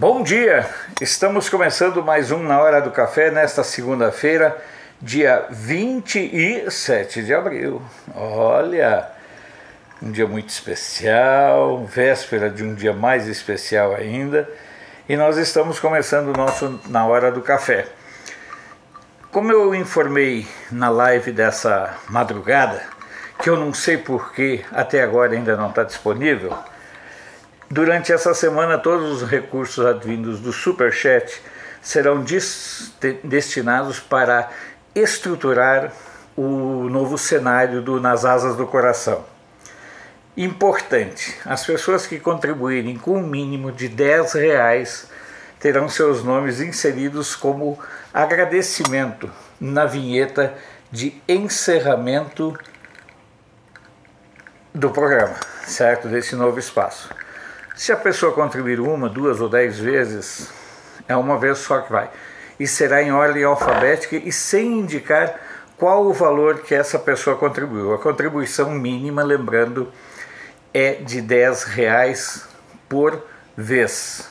Bom dia! Estamos começando mais um Na Hora do Café nesta segunda-feira, dia 27 de abril. Olha, um dia muito especial, véspera de um dia mais especial ainda, e nós estamos começando o nosso Na Hora do Café. Como eu informei na live dessa madrugada, que eu não sei por que até agora ainda não está disponível, durante essa semana todos os recursos advindos do Superchat serão destinados para estruturar o novo cenário do Nas Asas do Coração. Importante, as pessoas que contribuírem com um mínimo de R$10 terão seus nomes inseridos como agradecimento na vinheta de encerramento do programa, certo? Desse novo espaço. Se a pessoa contribuir 1, 2 ou 10 vezes, é uma vez só que vai. E será em ordem alfabética e sem indicar qual o valor que essa pessoa contribuiu. A contribuição mínima, lembrando, é de R$10 por vez.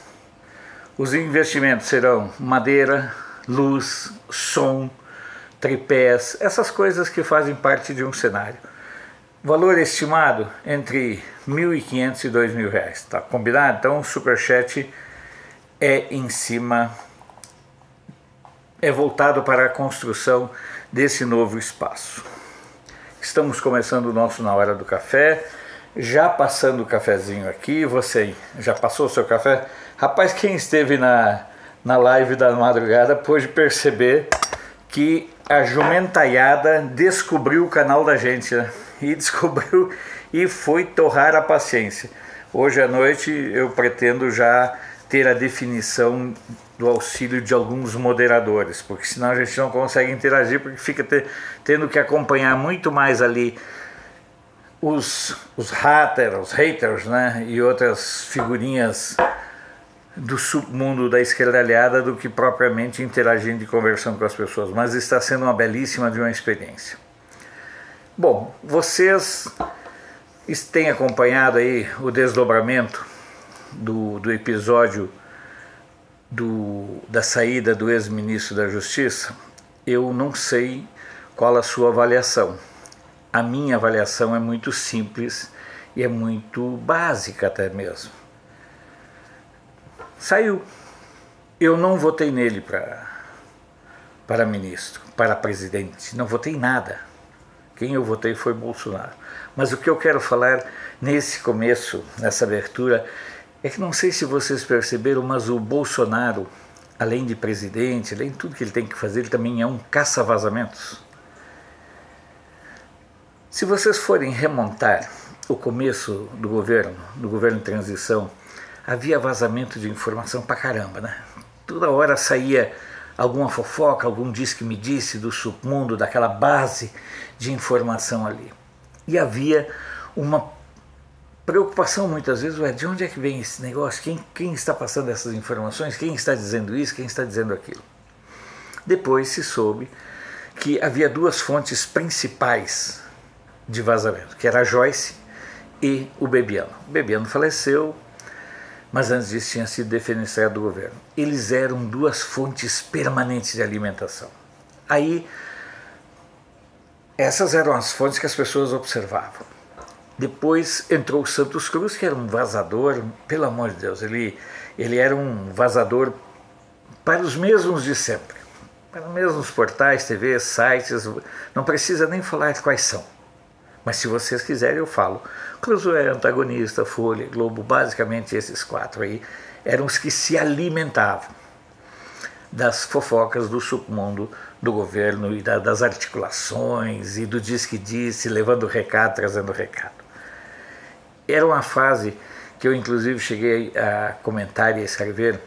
Os investimentos serão madeira, luz, som, tripés, essas coisas que fazem parte de um cenário. Valor estimado entre R$1.500 e R$2.000, tá combinado? Então o Superchat é voltado para a construção desse novo espaço. Estamos começando o nosso Na Hora do Café, já passando o cafezinho aqui. Você já passou o seu café? Rapaz, quem esteve na live da madrugada pôde perceber que a jumentaiada descobriu o canal da gente, né? E descobriu e foi torrar a paciência. Hoje à noite eu pretendo já ter a definição do auxílio de alguns moderadores, porque senão a gente não consegue interagir, porque fica tendo que acompanhar muito mais ali os haters, né, e outras figurinhas do submundo da esquerdalhada do que propriamente interagindo e conversando com as pessoas, mas está sendo uma belíssima de uma experiência. Bom, vocês têm acompanhado aí o desdobramento do episódio da saída do ex-ministro da Justiça. Eu não sei qual a sua avaliação. A minha avaliação é muito simples e é muito básica até mesmo. Saiu. Eu não votei nele para ministro, para presidente, não votei em nada. Quem eu votei foi Bolsonaro. Mas o que eu quero falar nesse começo, nessa abertura, é que não sei se vocês perceberam, mas o Bolsonaro, além de presidente, além de tudo que ele tem que fazer, ele também é um caça-vazamentos. Se vocês forem remontar o começo do governo de transição, havia vazamento de informação pra caramba, né? Toda hora saía alguma fofoca, algum disse-que-me-disse do submundo, daquela base de informação ali. E havia uma preocupação muitas vezes, de onde é que vem esse negócio? Quem está passando essas informações? Quem está dizendo isso? Quem está dizendo aquilo? Depois se soube que havia duas fontes principais de vazamento, que era a Joyce e o Bebiano. O Bebiano faleceu, mas antes disso tinha sido defenestrado do governo. Eles eram duas fontes permanentes de alimentação. Aí, essas eram as fontes que as pessoas observavam. Depois entrou o Santos Cruz, que era um vazador, pelo amor de Deus, ele era um vazador para os mesmos de sempre. Para os mesmos portais, TVs, sites, não precisa nem falar quais são. Mas se vocês quiserem eu falo. Cruzoé, Antagonista, Folha, Globo, basicamente esses quatro aí eram os que se alimentavam das fofocas do submundo do governo e das articulações e do diz-que-disse, levando recado, trazendo recado. Era uma fase que eu inclusive cheguei a comentar e a escrever,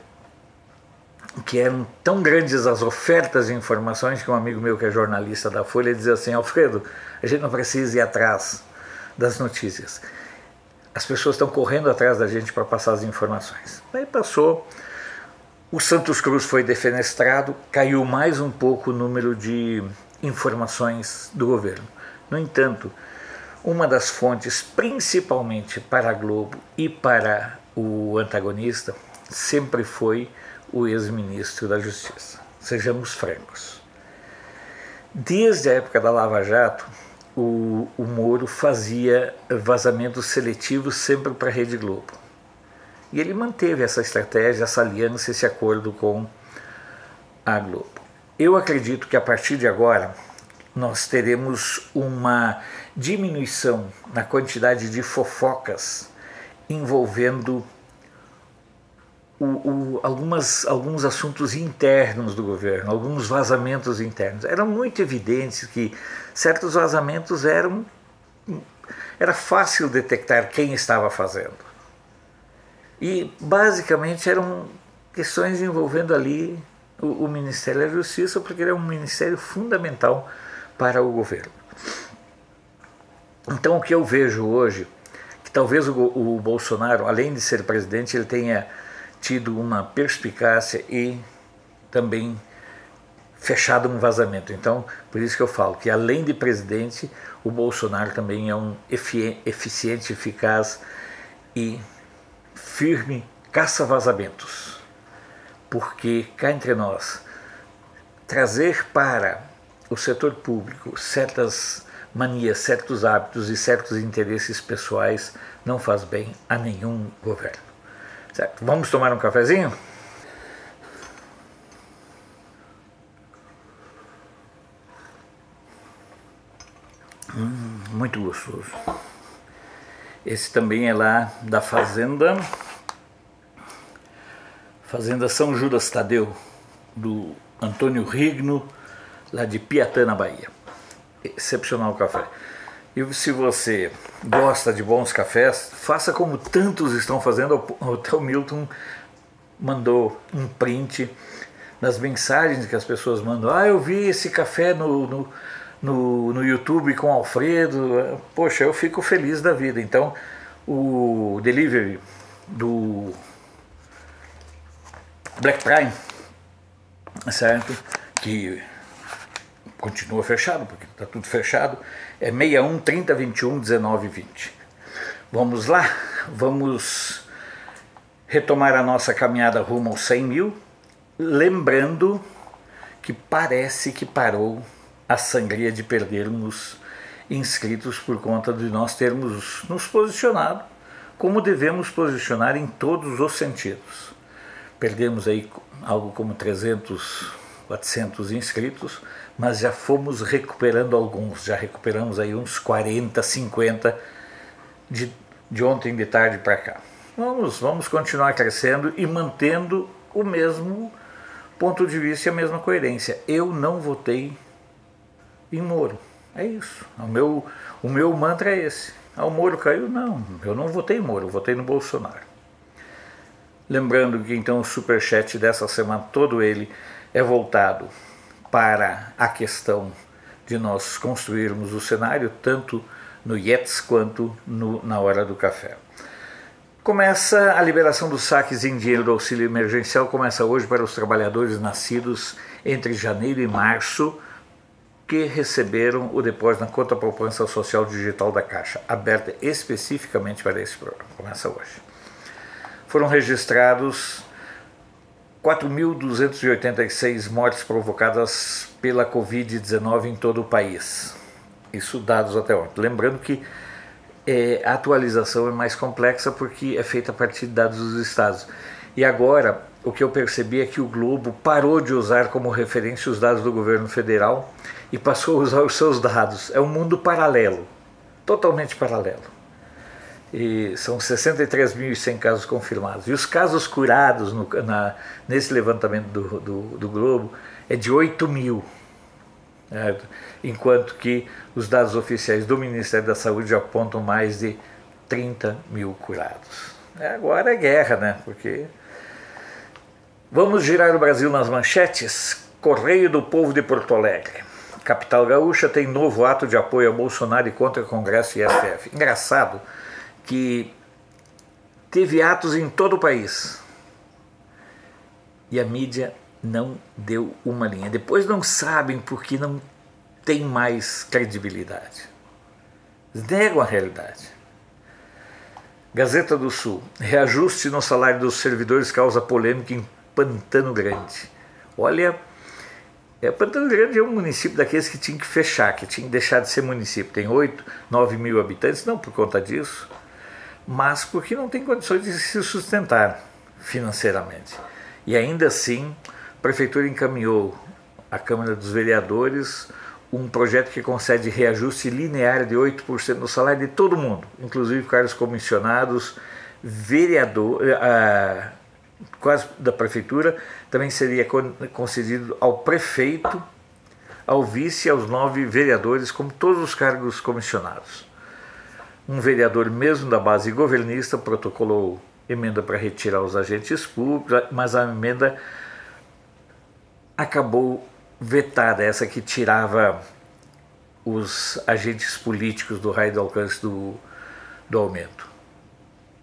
que eram tão grandes as ofertas de informações que um amigo meu que é jornalista da Folha dizia assim: Alfredo, a gente não precisa ir atrás das notícias. As pessoas estão correndo atrás da gente para passar as informações. Aí passou, o Santos Cruz foi defenestrado, caiu mais um pouco o número de informações do governo. No entanto, uma das fontes, principalmente para a Globo e para o Antagonista, sempre foi o ex-ministro da Justiça. Sejamos francos. Desde a época da Lava Jato, o Moro fazia vazamentos seletivos sempre para a Rede Globo. E ele manteve essa estratégia, essa aliança, esse acordo com a Globo. Eu acredito que a partir de agora nós teremos uma diminuição na quantidade de fofocas envolvendo alguns assuntos internos do governo, alguns vazamentos internos. Eram muito evidentes que certos vazamentos era fácil detectar quem estava fazendo. E basicamente eram questões envolvendo ali o Ministério da Justiça, porque ele é um ministério fundamental para o governo. Então o que eu vejo hoje, que talvez o Bolsonaro, além de ser presidente, ele tenha tido uma perspicácia e também fechado um vazamento. Então, por isso que eu falo que além de presidente, o Bolsonaro também é um eficiente, eficaz e firme caça-vazamentos. Porque, cá entre nós, trazer para o setor público certas manias, certos hábitos e certos interesses pessoais não faz bem a nenhum governo. Certo? Vamos tomar um cafezinho? Muito gostoso. Esse também é lá da Fazenda São Judas Tadeu, do Antônio Rigno, lá de Piatã, na Bahia. Excepcional café. E se você gosta de bons cafés, faça como tantos estão fazendo. O Milton mandou um print nas mensagens que as pessoas mandam. Eu vi esse café no YouTube com Alfredo. Poxa, eu fico feliz da vida. Então, o delivery do Black Prime, certo? Que continua fechado, porque está tudo fechado, é 61 30 21 19 20. Vamos lá, vamos retomar a nossa caminhada rumo aos 100 mil, lembrando que parece que parou a sangria de perdermos inscritos por conta de nós termos nos posicionado como devemos posicionar em todos os sentidos. Perdemos aí algo como 300, 400 inscritos, mas já fomos recuperando alguns, já recuperamos aí uns 40, 50 de ontem de tarde para cá. Vamos continuar crescendo e mantendo o mesmo ponto de vista e a mesma coerência. Eu não votei em Moro, é isso. O meu mantra é esse. O Moro caiu? Não, eu não votei em Moro, eu votei no Bolsonaro. Lembrando que então o superchat dessa semana, todo ele é voltado para a questão de nós construirmos o cenário, tanto no IETS quanto na hora do café. Começa a liberação dos saques em dinheiro do auxílio emergencial, começa hoje para os trabalhadores nascidos entre janeiro e março, que receberam o depósito na conta poupança social digital da Caixa, aberta especificamente para esse programa. Começa hoje. Foram registrados 4.286 mortes provocadas pela Covid-19 em todo o país. Isso dados até ontem. Lembrando que a atualização é mais complexa porque é feita a partir de dados dos estados. E agora, o que eu percebi é que o Globo parou de usar como referência os dados do governo federal e passou a usar os seus dados. É um mundo paralelo, totalmente paralelo. E são 63.100 casos confirmados. E os casos curados nesse levantamento do Globo é de 8.000. Certo? Enquanto que os dados oficiais do Ministério da Saúde apontam mais de 30.000 curados. Agora é guerra, né? Porque vamos girar o Brasil nas manchetes. Correio do Povo de Porto Alegre. Capital gaúcha tem novo ato de apoio a Bolsonaro e contra Congresso e STF. Engraçado que teve atos em todo o país e a mídia não deu uma linha. Depois não sabem porque não tem mais credibilidade. Negam a realidade. Gazeta do Sul. Reajuste no salário dos servidores causa polêmica em Pantano Grande. Olha, Pantano Grande é um município daqueles que tinha que fechar, que tinha que deixar de ser município. Tem 8, 9 mil habitantes, não por conta disso, mas porque não tem condições de se sustentar financeiramente. E ainda assim, a Prefeitura encaminhou à Câmara dos Vereadores um projeto que concede reajuste linear de 8% no salário de todo mundo, inclusive cargos comissionados, vereador, quase da Prefeitura, também seria concedido ao prefeito, ao vice e aos 9 vereadores, como todos os cargos comissionados. Um vereador mesmo da base governista protocolou emenda para retirar os agentes públicos, mas a emenda acabou vetada, essa que tirava os agentes políticos do raio do alcance do aumento.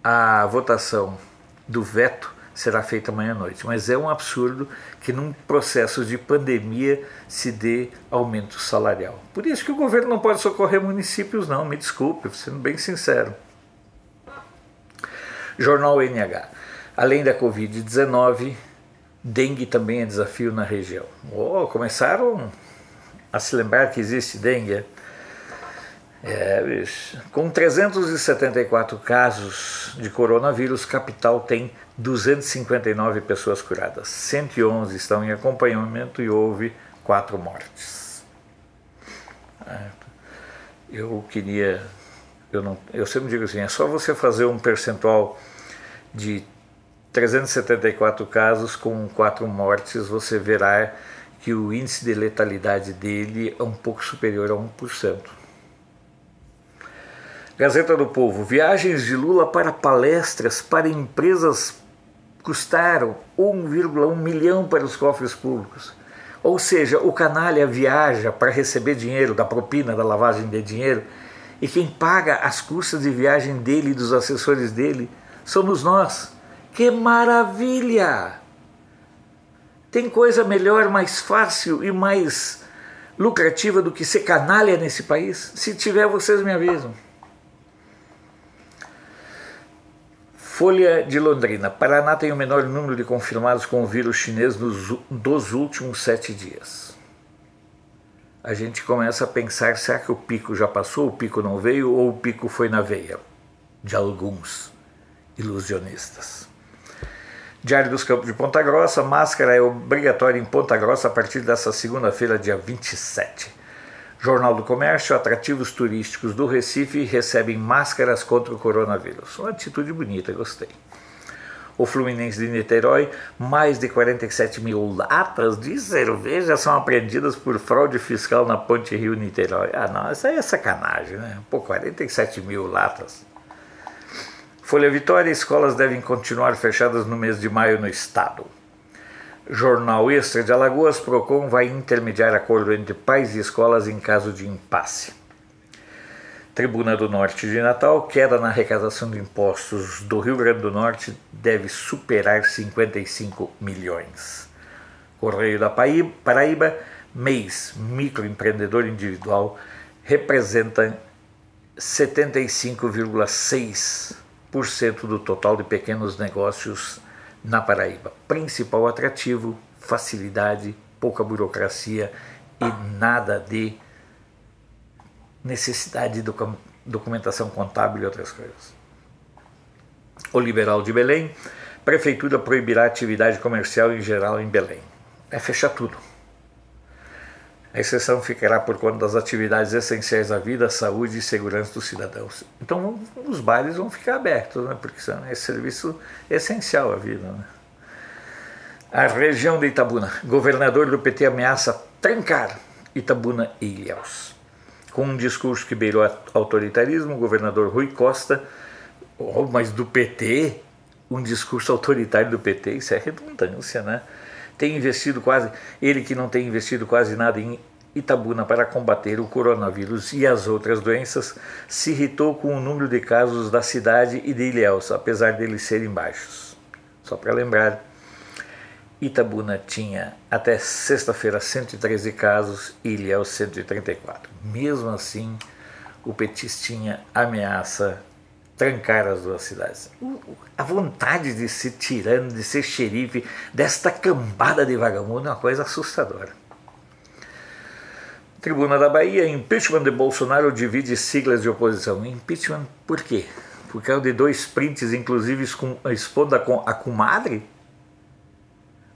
A votação do veto será feita amanhã à noite, mas é um absurdo que num processo de pandemia se dê aumento salarial. Por isso que o governo não pode socorrer municípios não, me desculpe, sendo bem sincero. Jornal NH. Além da Covid-19, dengue também é desafio na região. Começaram a se lembrar que existe dengue. Com 374 casos de coronavírus, capital tem 259 pessoas curadas. 111 estão em acompanhamento e houve 4 mortes. Eu sempre digo assim, é só você fazer um percentual de 374 casos com 4 mortes, você verá que o índice de letalidade dele é um pouco superior a 1%. Gazeta do Povo. Viagens de Lula para palestras para empresas custaram 1,1 milhão para os cofres públicos. Ou seja, o canalha viaja para receber dinheiro da propina, da lavagem de dinheiro, e quem paga as custas de viagem dele e dos assessores dele somos nós. Que maravilha! Tem coisa melhor, mais fácil e mais lucrativa do que ser canalha nesse país? Se tiver, vocês me avisam. Folha de Londrina. Paraná tem o menor número de confirmados com o vírus chinês dos últimos 7 dias. A gente começa a pensar, será que o pico já passou, o pico não veio ou o pico foi na veia de alguns ilusionistas? Diário dos Campos de Ponta Grossa. Máscara é obrigatória em Ponta Grossa a partir dessa segunda-feira, dia 27. Jornal do Comércio. Atrativos turísticos do Recife recebem máscaras contra o coronavírus. Uma atitude bonita, gostei. O Fluminense de Niterói. Mais de 47 mil latas de cerveja são apreendidas por fraude fiscal na Ponte Rio-Niterói. Não, isso aí é sacanagem, né? 47 mil latas. Folha Vitória. Escolas devem continuar fechadas no mês de maio no estado. Jornal Extra de Alagoas. Procon vai intermediar acordo entre pais e escolas em caso de impasse. Tribuna do Norte de Natal. Queda na arrecadação de impostos do Rio Grande do Norte deve superar 55 milhões. Correio da Paraíba. Mês microempreendedor individual representa 75,6% do total de pequenos negócios na Paraíba. Principal atrativo, facilidade, pouca burocracia e nada de necessidade de documentação contábil e outras coisas. O Liberal de Belém. Prefeitura proibirá atividade comercial em geral em Belém. É fechar tudo. A exceção ficará por conta das atividades essenciais à vida, à saúde e segurança dos cidadãos. Então os bares vão ficar abertos, né? Porque é serviço essencial à vida, né? A região de Itabuna. Governador do PT ameaça trancar Itabuna e Ilhéus. Com um discurso que beirou autoritarismo, o governador Rui Costa, mas do PT, um discurso autoritário do PT, isso é redundância, né? Ele que não tem investido quase nada em Itabuna para combater o coronavírus e as outras doenças, se irritou com o número de casos da cidade e de Ilhéus, apesar deles serem baixos. Só para lembrar, Itabuna tinha até sexta-feira 113 casos e Ilhéus 134. Mesmo assim, o petistinha ameaça trancar as duas cidades. A vontade de ser tirano, de ser xerife, desta cambada de vagabundo é uma coisa assustadora. Tribuna da Bahia, impeachment de Bolsonaro divide siglas de oposição. Impeachment por quê? Por causa de 2 prints, inclusive expondo a comadre?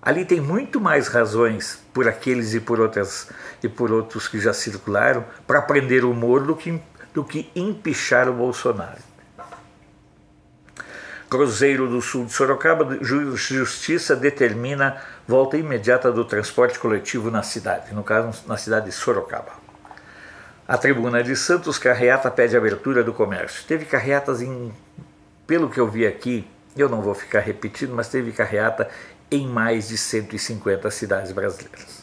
Ali tem muito mais razões por aqueles e por outros que já circularam para prender o Moro do que empichar o Bolsonaro. Cruzeiro do Sul de Sorocaba, Justiça determina volta imediata do transporte coletivo na cidade, no caso na cidade de Sorocaba. A Tribuna de Santos, carreata pede abertura do comércio. Teve carreatas pelo que eu vi aqui, eu não vou ficar repetindo, mas teve carreata em mais de 150 cidades brasileiras.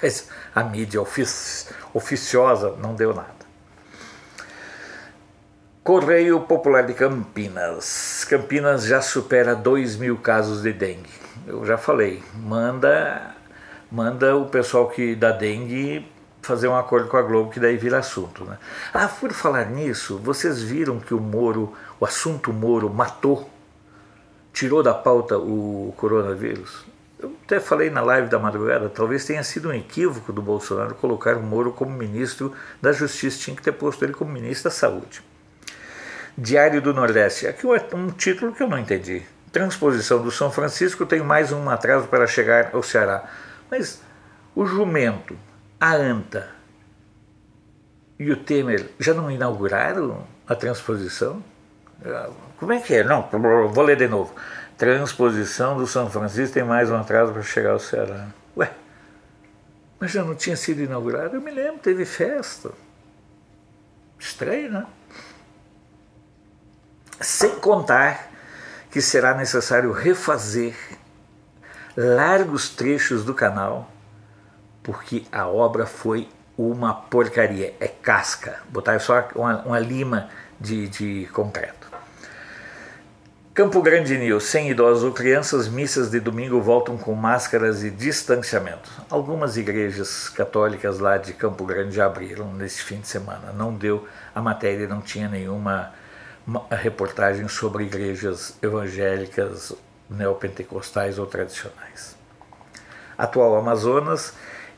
Mas a mídia oficiosa não deu nada. Correio Popular de Campinas. Campinas já supera 2.000 casos de dengue. Eu já falei, manda o pessoal da dengue fazer um acordo com a Globo, que daí vira assunto, né? Por falar nisso, vocês viram que o assunto Moro tirou da pauta o coronavírus? Eu até falei na live da madrugada, talvez tenha sido um equívoco do Bolsonaro colocar o Moro como ministro da Justiça, tinha que ter posto ele como ministro da Saúde. Diário do Nordeste, aqui é um título que eu não entendi. Transposição do São Francisco tem mais um atraso para chegar ao Ceará. Mas o jumento, a anta e o Temer já não inauguraram a transposição? Como é que é? Não, vou ler de novo. Transposição do São Francisco tem mais um atraso para chegar ao Ceará. Ué, mas já não tinha sido inaugurado? Eu me lembro, teve festa. Estranho, né? Sem contar que será necessário refazer largos trechos do canal, porque a obra foi uma porcaria, é casca, botaram só uma lima de concreto. Campo Grande News, 100 idosos ou crianças, missas de domingo voltam com máscaras e distanciamento. Algumas igrejas católicas lá de Campo Grande já abriram neste fim de semana, não deu, a matéria não tinha nenhuma reportagem sobre igrejas evangélicas, neopentecostais ou tradicionais. Atual Amazonas,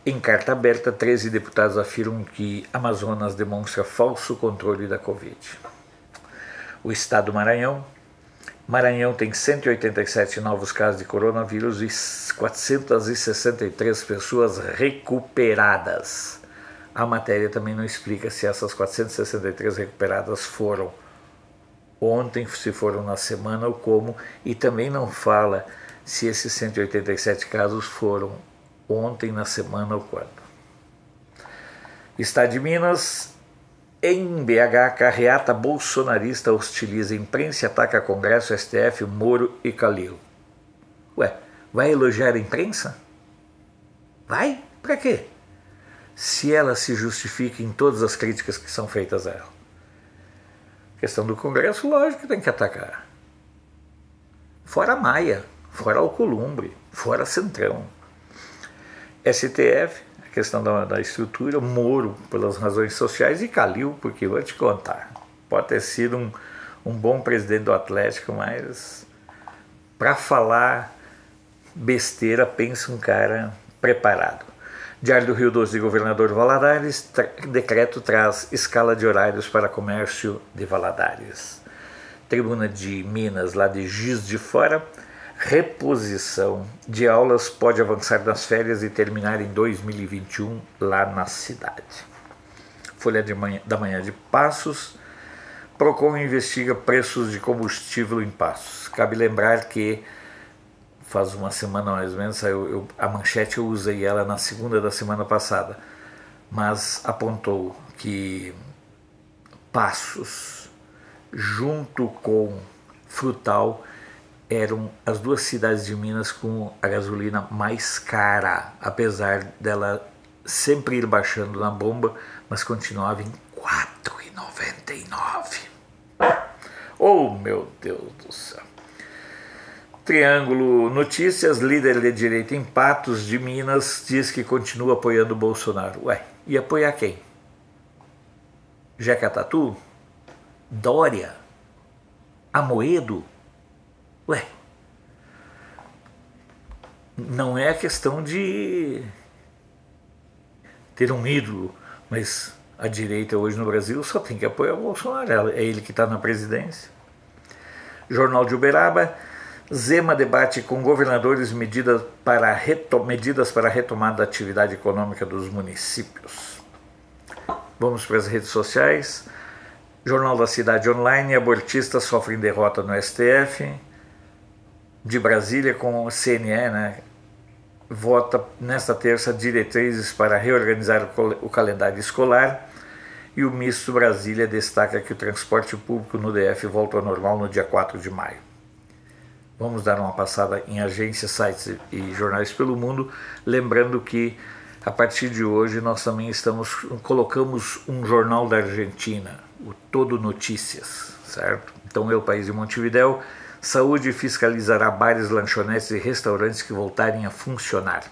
em carta aberta, 13 deputados afirmam que Amazonas demonstra falso controle da Covid. O estado do Maranhão tem 187 novos casos de coronavírus e 463 pessoas recuperadas. A matéria também não explica se essas 463 recuperadas foram ontem, se foram na semana ou como, e também não fala se esses 187 casos foram ontem, na semana ou quando. Estado de Minas, em BH, carreata bolsonarista hostiliza imprensa e ataca Congresso, STF, Moro e Calil. Ué, vai elogiar a imprensa? Vai? Pra quê? Se ela se justifica em todas as críticas que são feitas a ela. Questão do Congresso, lógico que tem que atacar. Fora Maia, fora Alcolumbre, fora Centrão. STF, a questão da estrutura, Moro pelas razões sociais e Calil, porque vou te contar, pode ter sido um bom presidente do Atlético, mas para falar besteira, pensa um cara preparado. Diário do Rio Doce de Governador Valadares, decreto traz escala de horários para comércio de Valadares. Tribuna de Minas, lá de Juiz de Fora, reposição de aulas pode avançar nas férias e terminar em 2021 lá na cidade. Folha da Manhã de Passos, Procon investiga preços de combustível em Passos. Cabe lembrar que faz uma semana mais ou menos, a manchete eu usei ela na segunda da semana passada, mas apontou que Passos, junto com Frutal, eram as duas cidades de Minas com a gasolina mais cara, apesar dela sempre ir baixando na bomba, mas continuava em R$ 4,99. Oh, meu Deus do céu! Triângulo Notícias, líder de direita em Patos de Minas, diz que continua apoiando o Bolsonaro. Ué, e apoiar quem? Jeca Tatu? Dória? Amoedo? Ué, não é a questão de ter um ídolo, mas a direita hoje no Brasil só tem que apoiar o Bolsonaro, é ele que está na presidência. Jornal de Uberaba, Zema debate com governadores medidas para a retomada da atividade econômica dos municípios. Vamos para as redes sociais. Jornal da Cidade Online, abortistas sofrem derrota no STF. De Brasília, com o CNE, né, vota nesta terça diretrizes para reorganizar o calendário escolar. E o Misto Brasília destaca que o transporte público no DF volta ao normal no dia 4 de maio. Vamos dar uma passada em agências, sites e jornais pelo mundo, lembrando que a partir de hoje nós também colocamos um jornal da Argentina, o Todo Notícias, certo? Então, El País de Montevidéu, saúde fiscalizará bares, lanchonetes e restaurantes que voltarem a funcionar.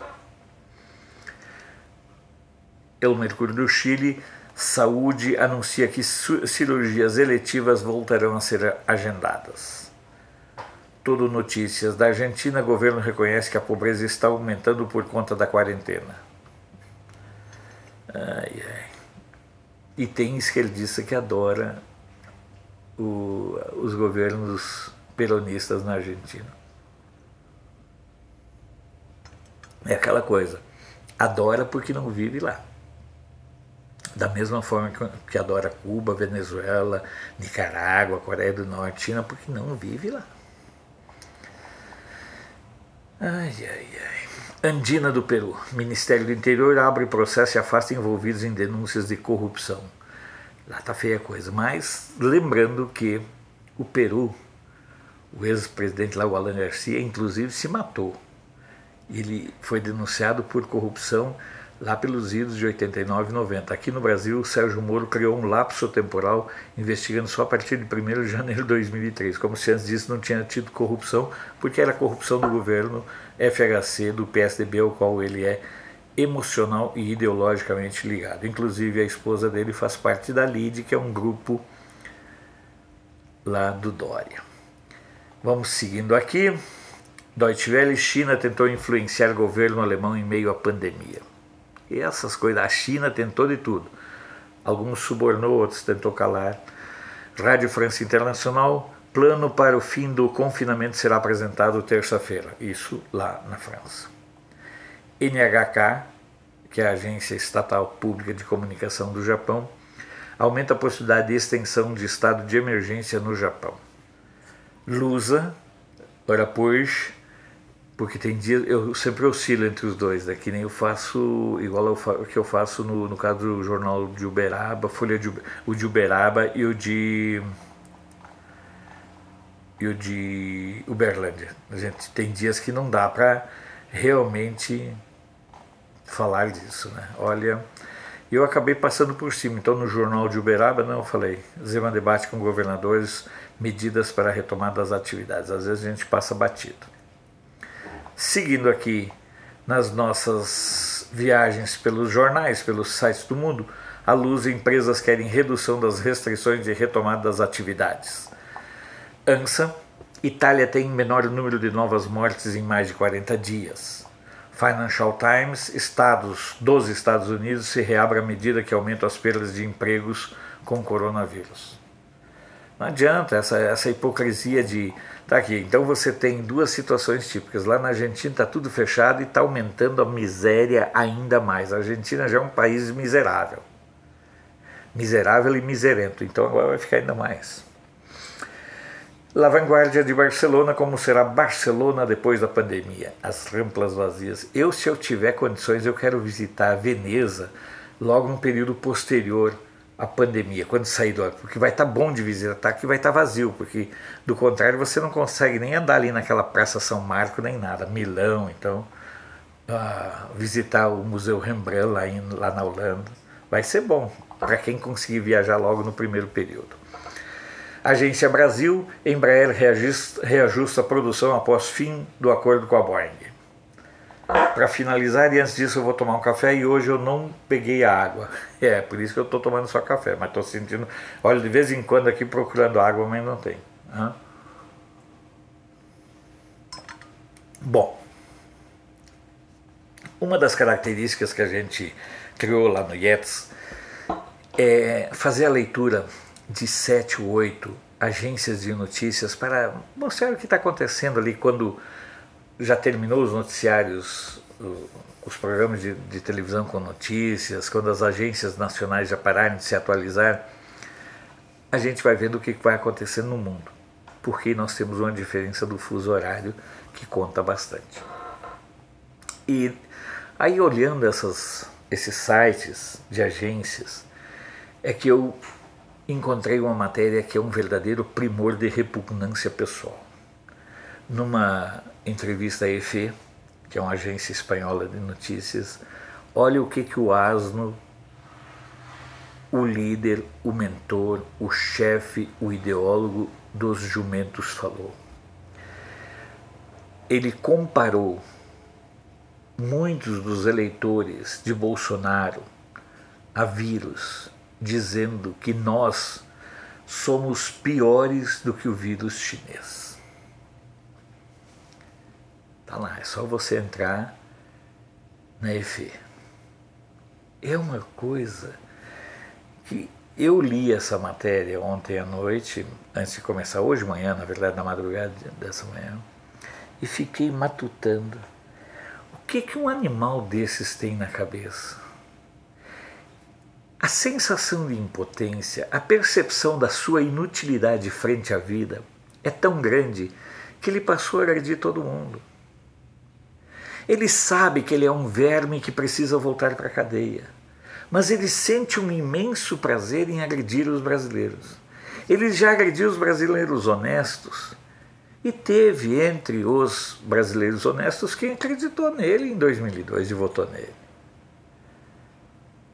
El Mercúrio do Chile, saúde anuncia que cirurgias eletivas voltarão a ser agendadas. Todo Notícias da Argentina, governo reconhece que a pobreza está aumentando por conta da quarentena. Ai, ai. E tem esquerdista que adora os governos peronistas na Argentina. É aquela coisa, adora porque não vive lá. Da mesma forma que adora Cuba, Venezuela, Nicarágua, Coreia do Norte, China, porque não vive lá. Ai, ai, ai. Andina do Peru. Ministério do Interior abre processo e afasta envolvidos em denúncias de corrupção. Lá tá feia a coisa. Mas lembrando que o Peru, o ex-presidente lá, o Alan Garcia, inclusive se matou. Ele foi denunciado por corrupção lá pelos idos de 89 e 90. Aqui no Brasil, o Sérgio Moro criou um lapso temporal investigando só a partir de 1º de janeiro de 2003, como se antes disso não tinha tido corrupção, porque era corrupção do governo FHC, do PSDB, ao qual ele é emocional e ideologicamente ligado. Inclusive, a esposa dele faz parte da LIDE, que é um grupo lá do Dória. Vamos seguindo aqui. Deutsche Welle, China tentou influenciar o governo alemão em meio à pandemia. E essas coisas, a China tentou de tudo. Alguns subornou, outros tentou calar. Rádio France Internacional, plano para o fim do confinamento será apresentado terça-feira. Isso lá na França. NHK, que é a Agência Estatal Pública de Comunicação do Japão, aumenta a possibilidade de extensão de estado de emergência no Japão. Lusa, ora pois, porque tem dias, eu sempre oscilo entre os dois, né? Que nem eu faço, igual que eu faço no caso do jornal de Uberaba, o de Uberaba e o de Uberlândia. Gente, tem dias que não dá para realmente falar disso, né? Olha, eu acabei passando por cima. Então, no jornal de Uberaba, não, eu falei, Zema debate com governadores, medidas para a retomada das atividades. Às vezes a gente passa batido. Seguindo aqui nas nossas viagens pelos jornais, pelos sites do mundo, à luz, empresas querem redução das restrições de retomada das atividades. ANSA, Itália tem menor número de novas mortes em mais de 40 dias. Financial Times, estados dos Estados Unidos se reabrem à medida que aumentam as perdas de empregos com coronavírus. Não adianta essa hipocrisia de... Tá aqui, então você tem duas situações típicas. Lá na Argentina está tudo fechado e está aumentando a miséria ainda mais. A Argentina já é um país miserável. Miserável e miserento. Então agora vai ficar ainda mais. La Vanguardia de Barcelona, como será Barcelona depois da pandemia? As ramplas vazias. Se eu tiver condições, eu quero visitar Veneza logo no período posterior a pandemia, quando sair do ar, porque vai estar bom de visitar, que vai estar vazio, porque do contrário você não consegue nem andar ali naquela Praça São Marco, nem nada, Milão, então visitar o Museu Rembrandt lá na Holanda, vai ser bom, para quem conseguir viajar logo no primeiro período. Agência Brasil, Embraer reajusta a produção após fim do acordo com a Boeing. Para finalizar, e antes disso eu vou tomar um café, e hoje eu não peguei a água. Por isso que eu estou tomando só café, mas estou sentindo... Olha, de vez em quando aqui procurando água, mas não tem. Bom, uma das características que a gente criou lá no IETS é fazer a leitura de 7 ou 8 agências de notícias para mostrar o que está acontecendo ali quando já terminou os noticiários, os programas de televisão com notícias, quando as agências nacionais já pararem de se atualizar, a gente vai vendo o que vai acontecendo no mundo, porque nós temos uma diferença do fuso horário que conta bastante. E aí, olhando esses sites de agências, é que eu encontrei uma matéria que é um verdadeiro primor de repugnância pessoal. Numa entrevista à EFE, que é uma agência espanhola de notícias, olha o que o asno, o líder, o mentor, o chefe, o ideólogo dos jumentos falou. Ele comparou muitos dos eleitores de Bolsonaro a vírus, dizendo que nós somos piores do que o vírus chinês. Tá lá, é só você entrar na EFE. É uma coisa que eu li essa matéria ontem à noite, antes de começar, hoje de manhã, na verdade, na madrugada dessa manhã, e fiquei matutando. O que um animal desses tem na cabeça? A sensação de impotência, a percepção da sua inutilidade frente à vida é tão grande que ele passou a agredir todo mundo. Ele sabe que ele é um verme que precisa voltar para a cadeia, mas ele sente um imenso prazer em agredir os brasileiros. Ele já agrediu os brasileiros honestos e teve entre os brasileiros honestos quem acreditou nele em 2002 e votou nele.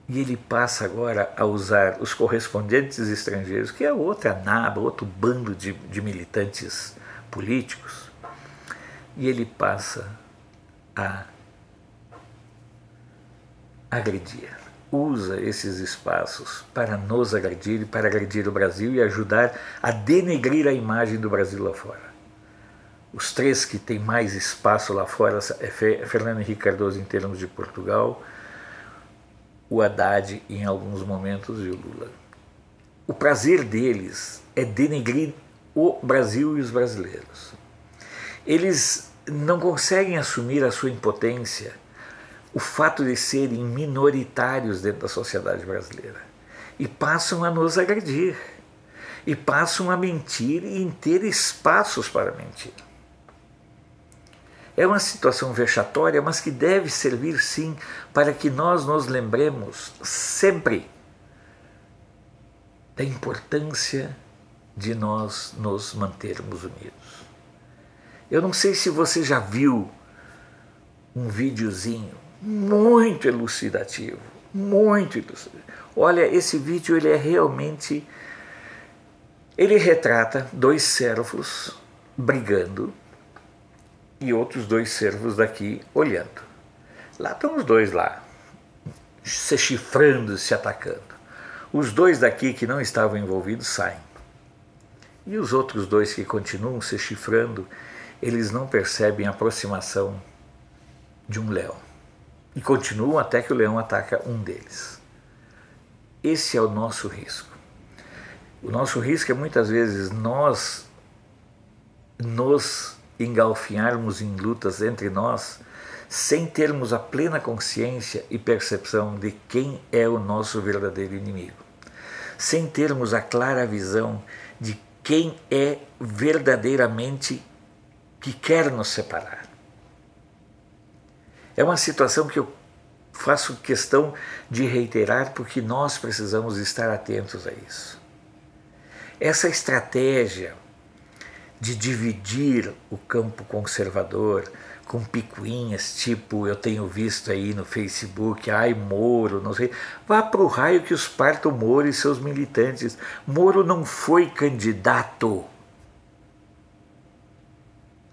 E ele passa agora a usar os correspondentes estrangeiros, que é outra naba, outro bando de militantes políticos, e ele passa a agredir. Usa esses espaços para nos agredir e para agredir o Brasil e ajudar a denegrir a imagem do Brasil lá fora. Os três que têm mais espaço lá fora é Fernando Henrique Cardoso em termos de Portugal, o Haddad em alguns momentos e o Lula. O prazer deles é denegrir o Brasil e os brasileiros. Eles não conseguem assumir a sua impotência, o fato de serem minoritários dentro da sociedade brasileira, e passam a nos agredir, e passam a mentir e em ter espaços para mentir. É uma situação vexatória, mas que deve servir sim para que nós nos lembremos sempre da importância de nós nos mantermos unidos. Eu não sei se você já viu um videozinho muito elucidativo, muito elucidativo. Olha, esse vídeo ele é realmente, ele retrata dois servos brigando e outros dois servos daqui olhando. Lá estão os dois lá, se chifrando, se atacando. Os dois daqui que não estavam envolvidos saem. E os outros dois que continuam se chifrando, eles não percebem a aproximação de um leão. E continuam até que o leão ataca um deles. Esse é o nosso risco. O nosso risco é muitas vezes nós nos engalfinharmos em lutas entre nós sem termos a plena consciência e percepção de quem é o nosso verdadeiro inimigo, sem termos a clara visão de quem é verdadeiramente que quer nos separar. É uma situação que eu faço questão de reiterar porque nós precisamos estar atentos a isso. Essa estratégia de dividir o campo conservador com picuinhas, tipo eu tenho visto aí no Facebook, ai Moro, não sei, vá para o raio que os parta o Moro e seus militantes. Moro não foi candidato.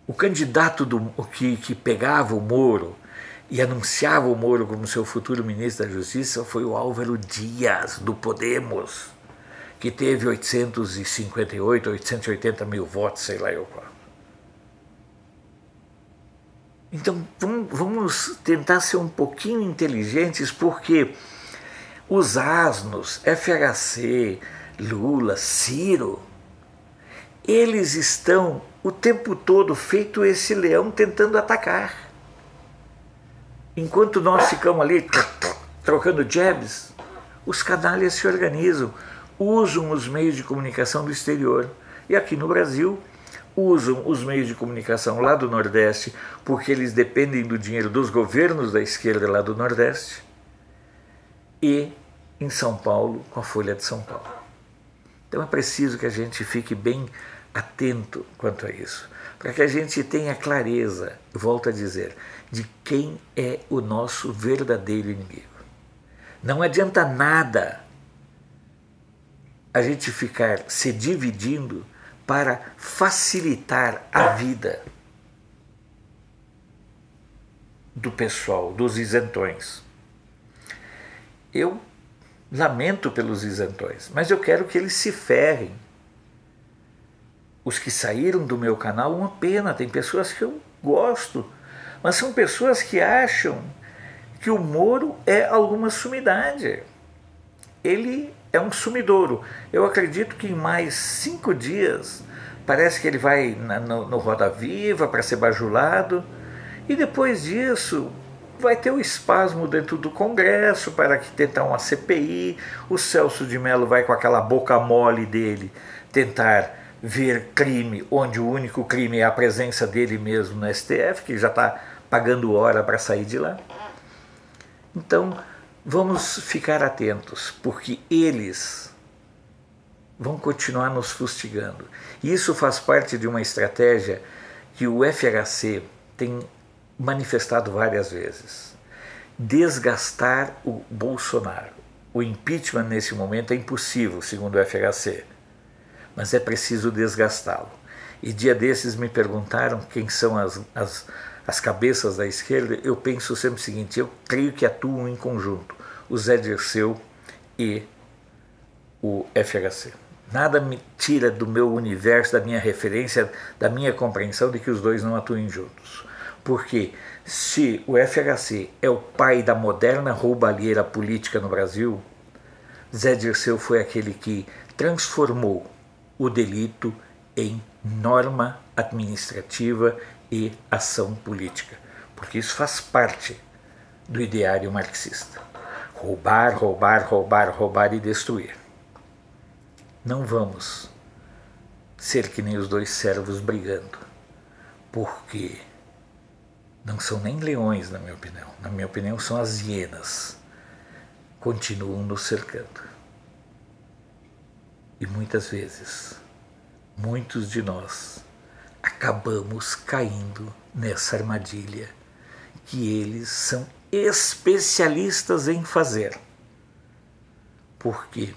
O candidato que pegava o Moro e anunciava o Moro como seu futuro ministro da Justiça foi o Álvaro Dias, do Podemos, que teve 858, 880 mil votos, sei lá eu qual. Então vamos tentar ser um pouquinho inteligentes, porque os asnos, FHC, Lula, Ciro, eles estão o tempo todo feito esse leão tentando atacar. Enquanto nós ficamos ali trocando jabs, os canalhas se organizam, usam os meios de comunicação do exterior. E aqui no Brasil, usam os meios de comunicação lá do Nordeste, porque eles dependem do dinheiro dos governos da esquerda lá do Nordeste, e em São Paulo, com a Folha de São Paulo. Então é preciso que a gente fique bem atento quanto a isso, para que a gente tenha clareza, volto a dizer, de quem é o nosso verdadeiro inimigo. Não adianta nada a gente ficar se dividindo para facilitar a vida do pessoal, dos isentões. Eu lamento pelos isentões, mas eu quero que eles se ferrem. Os que saíram do meu canal, uma pena, tem pessoas que eu gosto, mas são pessoas que acham que o Moro é alguma sumidade. Ele é um sumidouro. Eu acredito que em mais 5 dias, parece que ele vai no Roda Viva para ser bajulado, e depois disso vai ter o espasmo dentro do Congresso para que tentar uma CPI, o Celso de Mello vai com aquela boca mole dele tentar ver crime, onde o único crime é a presença dele mesmo no STF, que já está pagando hora para sair de lá. Então, vamos ficar atentos, porque eles vão continuar nos fustigando. E isso faz parte de uma estratégia que o FHC tem manifestado várias vezes. Desgastar o Bolsonaro. O impeachment nesse momento é impossível, segundo o FHC, mas é preciso desgastá-lo. E dia desses me perguntaram quem são as cabeças da esquerda. Eu penso sempre o seguinte: eu creio que atuam em conjunto, o Zé Dirceu e o FHC. Nada me tira do meu universo, da minha referência, da minha compreensão de que os dois não atuem juntos. Porque se o FHC é o pai da moderna roubalheira política no Brasil, Zé Dirceu foi aquele que transformou o delito em norma administrativa e ação política, porque isso faz parte do ideário marxista. Roubar, roubar, roubar, roubar e destruir. Não vamos ser que nem os dois servos brigando, porque não são nem leões, na minha opinião. Na minha opinião, são as hienas. Continuam nos cercando. E muitas vezes, muitos de nós acabamos caindo nessa armadilha que eles são especialistas em fazer. Porque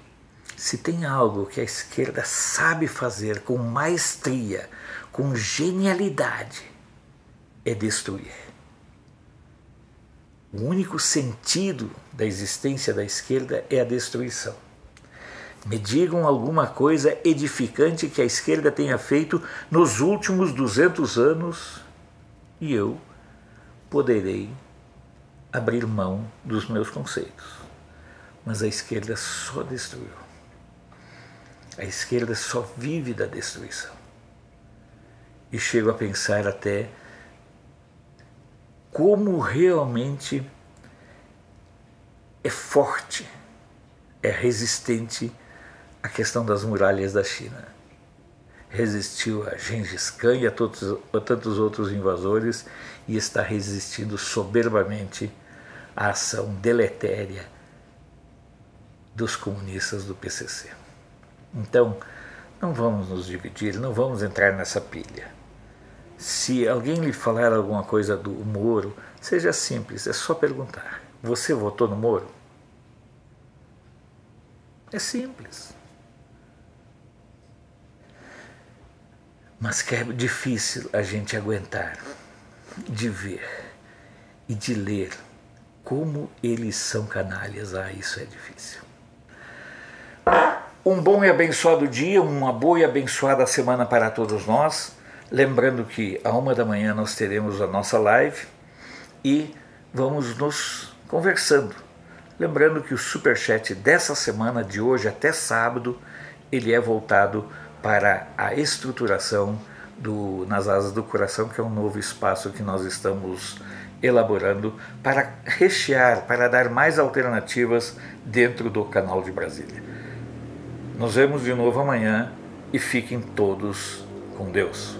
se tem algo que a esquerda sabe fazer com maestria, com genialidade, é destruir. O único sentido da existência da esquerda é a destruição. Me digam alguma coisa edificante que a esquerda tenha feito nos últimos 200 anos e eu poderei abrir mão dos meus conceitos. Mas a esquerda só destruiu. A esquerda só vive da destruição. E chego a pensar até como realmente é forte, é resistente a questão das muralhas da China. Resistiu a Gengis Khan e a tantos outros invasores e está resistindo soberbamente à ação deletéria dos comunistas do PCC. Então, não vamos nos dividir, não vamos entrar nessa pilha. Se alguém lhe falar alguma coisa do Moro, seja simples, é só perguntar: você votou no Moro? É simples. Mas que é difícil a gente aguentar de ver e de ler como eles são canalhas. Isso é difícil. Um bom e abençoado dia, uma boa e abençoada semana para todos nós. Lembrando que à 1h nós teremos a nossa live e vamos nos conversando. Lembrando que o Superchat dessa semana, de hoje até sábado, ele é voltado para a estruturação Nas Asas do Coração, que é um novo espaço que nós estamos elaborando para rechear, para dar mais alternativas dentro do canal de Brasília. Nos vemos de novo amanhã e fiquem todos com Deus.